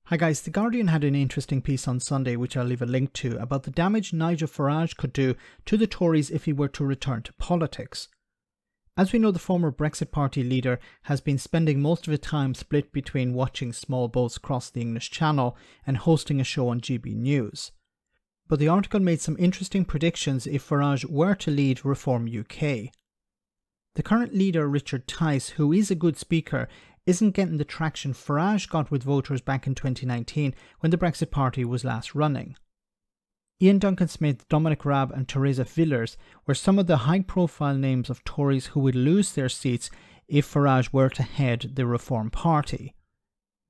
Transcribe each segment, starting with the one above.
Hi guys, The Guardian had an interesting piece on Sunday which I'll leave a link to about the damage Nigel Farage could do to the Tories if he were to return to politics. As we know, the former Brexit Party leader has been spending most of his time split between watching small boats cross the English Channel and hosting a show on GB News. But the article made some interesting predictions if Farage were to lead Reform UK. The current leader, Richard Tice, who is a good speaker, isn't getting the traction Farage got with voters back in 2019 when the Brexit Party was last running. Ian Duncan-Smith, Dominic Raab and Theresa Villers were some of the high-profile names of Tories who would lose their seats if Farage were to head the Reform Party.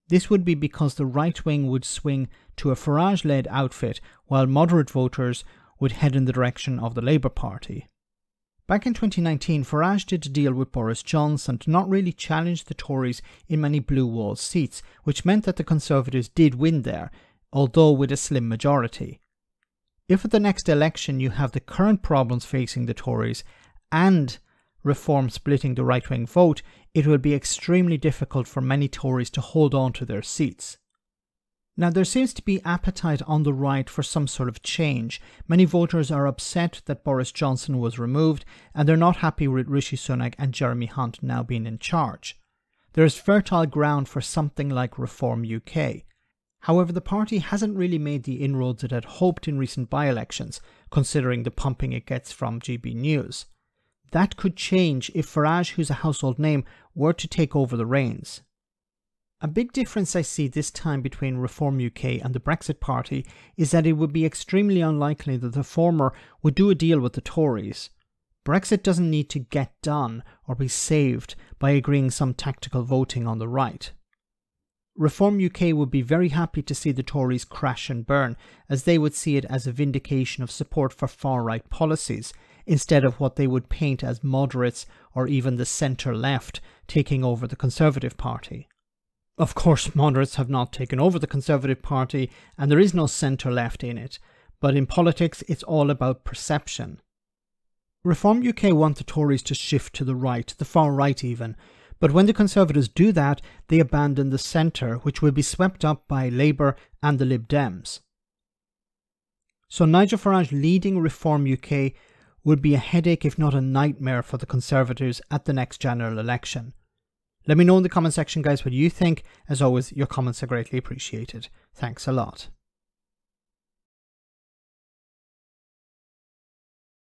This would be because the right wing would swing to a Farage-led outfit while moderate voters would head in the direction of the Labour Party. Back in 2019, Farage did a deal with Boris Johnson to not really challenge the Tories in many blue wall seats, which meant that the Conservatives did win there, although with a slim majority. If at the next election you have the current problems facing the Tories and Reform splitting the right-wing vote, it will be extremely difficult for many Tories to hold on to their seats. Now, there seems to be appetite on the right for some sort of change. Many voters are upset that Boris Johnson was removed, and they're not happy with Rishi Sunak and Jeremy Hunt now being in charge. There is fertile ground for something like Reform UK. However, the party hasn't really made the inroads it had hoped in recent by-elections, considering the pumping it gets from GB News. That could change if Farage, who's a household name, were to take over the reins. A big difference I see this time between Reform UK and the Brexit Party is that it would be extremely unlikely that the former would do a deal with the Tories. Brexit doesn't need to get done or be saved by agreeing some tactical voting on the right. Reform UK would be very happy to see the Tories crash and burn, as they would see it as a vindication of support for far-right policies, instead of what they would paint as moderates or even the centre-left taking over the Conservative Party. Of course, moderates have not taken over the Conservative Party and there is no centre-left in it, but in politics it's all about perception. Reform UK want the Tories to shift to the right, the far right even, but when the Conservatives do that, they abandon the centre, which will be swept up by Labour and the Lib Dems. So Nigel Farage leading Reform UK would be a headache if not a nightmare for the Conservatives at the next general election. Let me know in the comment section, guys, what you think. As always, your comments are greatly appreciated. Thanks a lot.